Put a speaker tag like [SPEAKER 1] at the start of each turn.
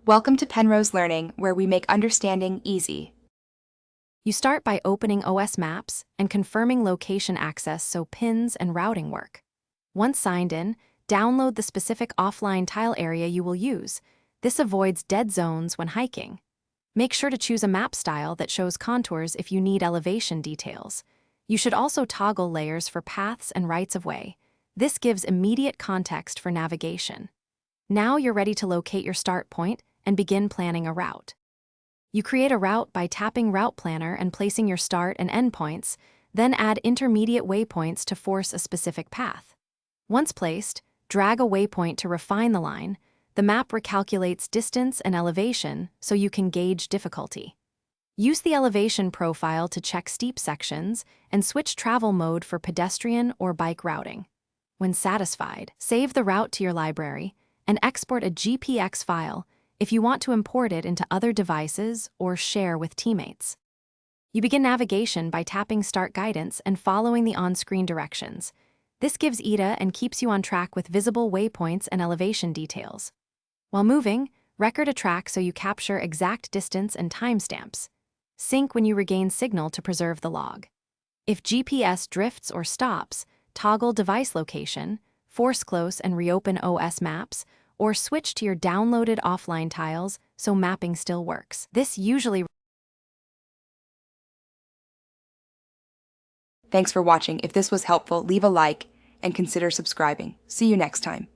[SPEAKER 1] Welcome to Penrose Learning, where we make understanding easy.
[SPEAKER 2] You start by opening OS Maps and confirming location access so pins and routing work. Once signed in, download the specific offline tile area you will use. This avoids dead zones when hiking. Make sure to choose a map style that shows contours if you need elevation details. You should also toggle layers for paths and rights-of-way. This gives immediate context for navigation. Now you're ready to locate your start point and begin planning a route. You create a route by tapping Route Planner and placing your start and end points, then add intermediate waypoints to force a specific path. Once placed, drag a waypoint to refine the line. The map recalculates distance and elevation so you can gauge difficulty. Use the elevation profile to check steep sections and switch travel mode for pedestrian or bike routing. When satisfied, save the route to your library and export a GPX file if you want to import it into other devices or share with teammates. You begin navigation by tapping Start Guidance and following the on-screen directions. This gives ETA and keeps you on track with visible waypoints and elevation details. While moving, record a track so you capture exact distance and timestamps. Sync when you regain signal to preserve the log. If GPS drifts or stops, toggle device location, force close and reopen OS Maps, or switch to your downloaded offline tiles so mapping still works. This usually...
[SPEAKER 1] Thanks for watching. If this was helpful, leave a like and consider subscribing. See you next time.